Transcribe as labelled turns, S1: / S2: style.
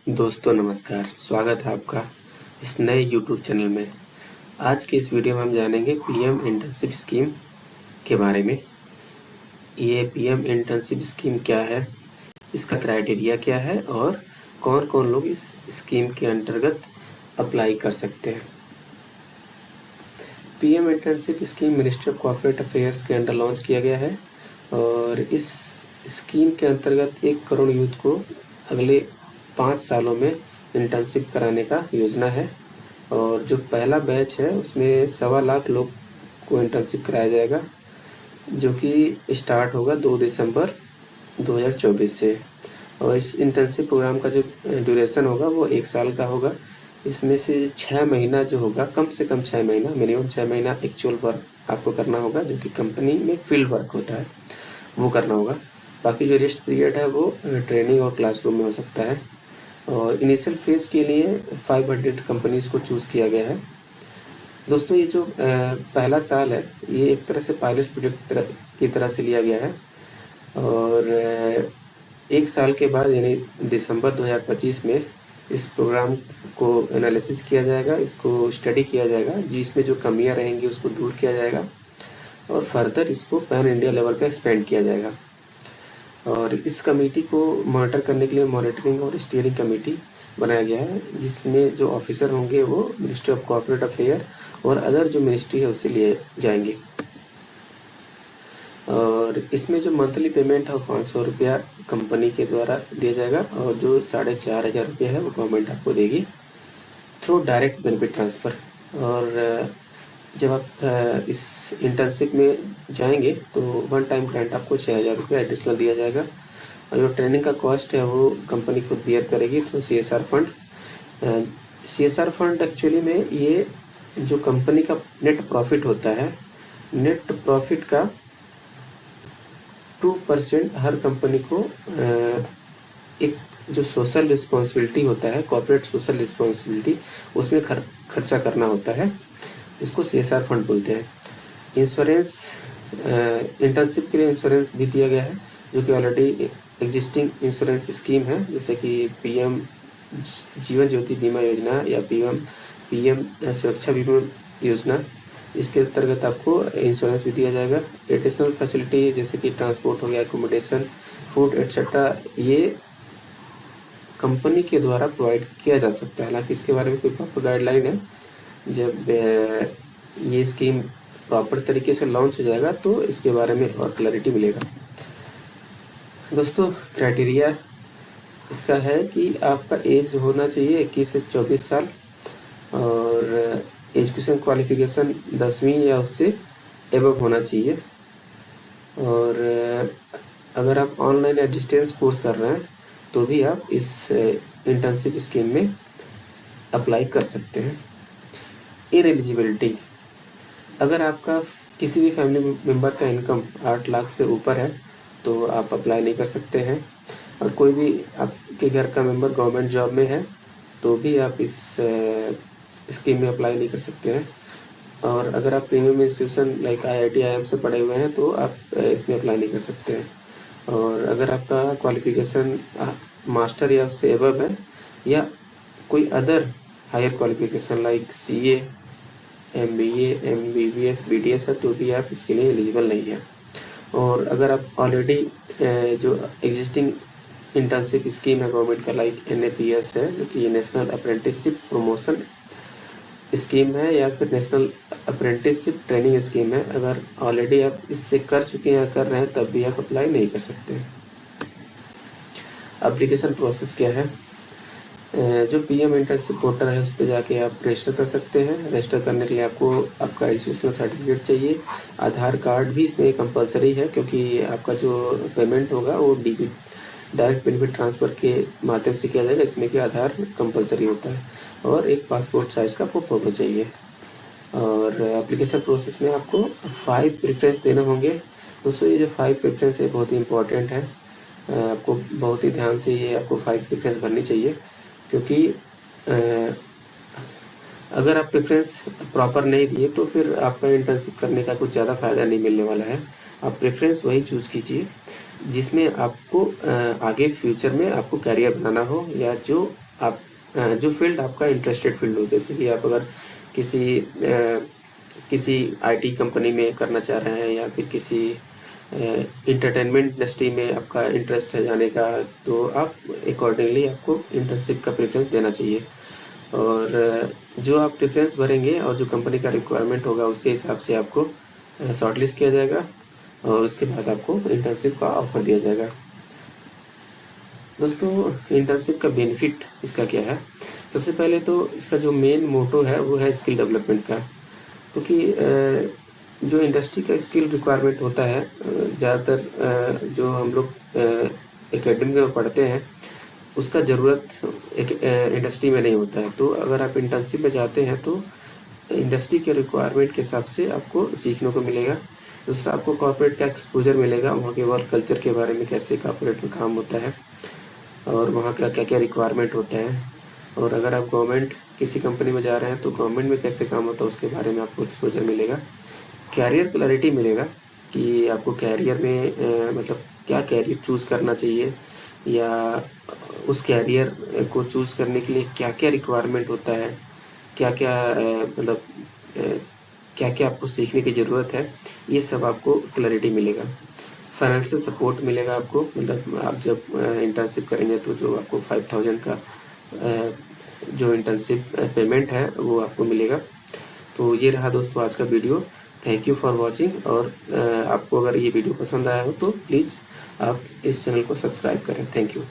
S1: दोस्तों नमस्कार, स्वागत है आपका इस नए यूट्यूब चैनल में। आज की इस वीडियो में हम जानेंगे पीएम इंटर्नशिप स्कीम के बारे में। ये पीएम इंटर्नशिप स्कीम क्या है, इसका क्राइटेरिया क्या है और कौन कौन लोग इस स्कीम के अंतर्गत अप्लाई कर सकते हैं। PM internship scheme ministry of corporate affairs के अंडर लॉन्च किया गया है और इस स्कीम के अंतर्गत 1 करोड़ यूथ को अगले 5 सालों में इंटर्नशिप कराने का योजना है। और जो पहला बैच है उसमें 1.25 लाख लोग को इंटर्नशिप कराया जाएगा, जो कि स्टार्ट होगा 2 दिसंबर 2024 से। और इस इंटर्नशिप प्रोग्राम का जो ड्यूरेशन होगा वो 1 साल का होगा। इसमें से 6 महीना जो होगा, कम से कम 6 महीना, मिनिमम 6 महीना एक्चुअल वर्क आपको करना होगा, जो कि कंपनी में फील्ड वर्क होता है वो करना होगा। बाकी जो रेस्ट पीरियड है वो ट्रेनिंग और क्लासरूम में हो सकता है। और इनिशियल फेज़ के लिए 500 कंपनीज़ को चूज़ किया गया है। दोस्तों ये जो पहला साल है ये एक तरह से पायलट प्रोजेक्ट की तरह से लिया गया है और 1 साल के बाद यानी दिसंबर 2025 में इस प्रोग्राम को एनालिसिस किया जाएगा, इसको स्टडी किया जाएगा, जिसमें जो कमियां रहेंगी उसको दूर किया जाएगा और फर्दर इसको पैन इंडिया लेवल पे एक्सपेंड किया जाएगा। और इस कमेटी को मॉनिटर करने के लिए मॉनिटरिंग और स्टीयरिंग कमेटी बनाया गया है, जिसमें जो ऑफिसर होंगे वो मिनिस्ट्री ऑफ कॉर्पोरेट अफेयर और अदर जो मिनिस्ट्री है उससे लिए जाएंगे। और इसमें जो मंथली पेमेंट है वो 500 रुपया कंपनी के द्वारा दिया जाएगा और जो 4,500 रुपया है वो गवर्नमेंट आपको देगी थ्रू डायरेक्ट बेनिफिट ट्रांसफ़र। और जब आप इस इंटर्नशिप में जाएंगे तो वन टाइम ग्रांट आपको 6,000 रुपया एडिशनल दिया जाएगा और जो ट्रेनिंग का कॉस्ट है वो कंपनी खुद बियर करेगी through CSR fund. CSR fund actually में ये जो कंपनी का नेट प्रॉफिट होता है, नेट प्रॉफिट का 2% हर कंपनी को एक जो सोशल रिस्पॉन्सिबिलिटी होता है, कॉर्पोरेट सोशल रिस्पॉन्सिबिलिटी, उसमें खर्चा करना होता है। इसको CSR फंड बोलते हैं। इंश्योरेंस, इंटर्नशिप के लिए इंश्योरेंस भी दिया गया है, जो कि ऑलरेडी एग्जिस्टिंग इंश्योरेंस स्कीम है, जैसे कि पीएम जीवन ज्योति बीमा योजना या पीएम सुरक्षा बीमा योजना। इसके अंतर्गत आपको इंश्योरेंस भी दिया जाएगा। एडिशनल फैसिलिटी जैसे कि ट्रांसपोर्ट हो गया, एकोमोडेशन, फूड एट्सेट्रा, ये कंपनी के द्वारा प्रोवाइड किया जा सकता है। हालांकि इसके बारे में कोई प्रॉपर गाइडलाइन है, जब ये स्कीम प्रॉपर तरीके से लॉन्च हो जाएगा तो इसके बारे में और क्लैरिटी मिलेगा। दोस्तों क्राइटेरिया इसका है कि आपका एज होना चाहिए 21 से 24 साल और एजुकेशन क्वालिफिकेशन 10वीं या उससे एबव होना चाहिए। और अगर आप ऑनलाइन या डिस्टेंस कोर्स कर रहे हैं तो भी आप इस इंटर्नशिप स्कीम में अप्लाई कर सकते हैं। इनएलिजिबिलिटी, अगर आपका किसी भी फैमिली मेम्बर का इनकम 8 लाख से ऊपर है तो आप अप्लाई नहीं कर सकते हैं। और कोई भी आपके घर का मेंबर गवर्नमेंट जॉब में है तो भी आप इस स्कीम में अप्लाई नहीं कर सकते हैं। और अगर आप premium institution like IIT IIM से पढ़े हुए हैं तो आप इसमें अप्लाई नहीं कर सकते हैं। और अगर आपका क्वालिफिकेशन मास्टर या उससे एबव है या कोई other higher qualification like CA, MBA, MBBS, BDS है तो भी आप इसके लिए एलिजिबल नहीं है। और अगर आप ऑलरेडी जो एग्जिस्टिंग इंटर्नशिप स्कीम है गवर्नमेंट का लाइक NAPS है, जो कि नेशनल अप्रेंटिसशिप प्रमोशन स्कीम है या फिर नेशनल अप्रेंटिसशिप ट्रेनिंग स्कीम है, अगर ऑलरेडी आप इससे कर चुके हैं या कर रहे हैं तब भी आप अप्लाई नहीं कर सकते। एप्लीकेशन प्रोसेस क्या है, जो पीएम इंटर्नशिप पोर्टल है उस पर जाके आप रजिस्टर कर सकते हैं। रजिस्टर करने के लिए आपको आपका एजुकेशनल सर्टिफिकेट चाहिए, आधार कार्ड भी इसमें कंपलसरी है, क्योंकि आपका जो पेमेंट होगा वो डायरेक्ट बेनिफिट ट्रांसफ़र के माध्यम से किया जाएगा, इसमें कि आधार कंपलसरी होता है। और एक पासपोर्ट साइज़ का आपको फ़ोटो चाहिए। और एप्लीकेशन प्रोसेस में आपको 5 प्रेफरेंस देने होंगे। दोस्तों ये जो 5 प्रेफरेंस है बहुत ही इंपॉर्टेंट है, आपको बहुत ही ध्यान से ये आपको 5 प्रेफरेंस भरनी चाहिए, क्योंकि अगर आप प्रेफरेंस प्रॉपर नहीं दिए तो फिर आपका इंटर्नशिप करने का कुछ ज़्यादा फ़ायदा नहीं मिलने वाला है। आप प्रेफरेंस वही चूज़ कीजिए जिसमें आपको आगे फ्यूचर में आपको करियर बनाना हो या जो आप जो फील्ड आपका इंटरेस्टेड फील्ड हो, जैसे कि आप अगर किसी आईटी कंपनी में करना चाह रहे हैं या फिर किसी इंटरटेनमेंट इंडस्ट्री में आपका इंटरेस्ट है जाने का, तो आप अकॉर्डिंगली आपको इंटर्नशिप का प्रेफरेंस देना चाहिए। और जो आप प्रेफरेंस भरेंगे और जो कंपनी का रिक्वायरमेंट होगा उसके हिसाब से आपको शॉर्टलिस्ट किया जाएगा और उसके बाद आपको इंटर्नशिप का ऑफर दिया जाएगा। दोस्तों, इंटर्नशिप का बेनिफिट इसका क्या है? सबसे पहले तो इसका जो मेन मोटो है वो है स्किल डेवलपमेंट का, क्योंकि जो इंडस्ट्री का स्किल रिक्वायरमेंट होता है, ज़्यादातर जो हम लोग एकेडमी में पढ़ते हैं उसका ज़रूरत एक इंडस्ट्री में नहीं होता है। तो अगर आप इंटर्नशिप में जाते हैं तो इंडस्ट्री के रिक्वायरमेंट के हिसाब से आपको सीखने को मिलेगा। दूसरा, आपको कॉर्पोरेट का एक्सपोजर मिलेगा, वहाँ के वर्क कल्चर के बारे में, कैसे कॉर्पोरेट में काम होता है और वहाँ का क्या क्या रिक्वायरमेंट होता है। और अगर आप गवर्नमेंट किसी कंपनी में जा रहे हैं तो गवर्नमेंट में कैसे काम होता है उसके बारे में आपको एक्सपोजर मिलेगा। कैरियर क्लैरिटी मिलेगा कि आपको कैरियर में मतलब क्या कैरियर चूज़ करना चाहिए, या उस कैरियर को चूज़ करने के लिए क्या क्या रिक्वायरमेंट होता है, क्या क्या मतलब क्या क्या आपको सीखने की ज़रूरत है, ये सब आपको क्लैरिटी मिलेगा। फाइनेंशियल सपोर्ट मिलेगा आपको, मतलब आप जब इंटर्नशिप करेंगे तो जो आपको 5000 का जो इंटर्नशिप पेमेंट है वो आपको मिलेगा। तो ये रहा दोस्तों आज का video. Thank you for watching. और आपको अगर ये वीडियो पसंद आया हो तो प्लीज़ आप इस चैनल को सब्सक्राइब करें। Thank you.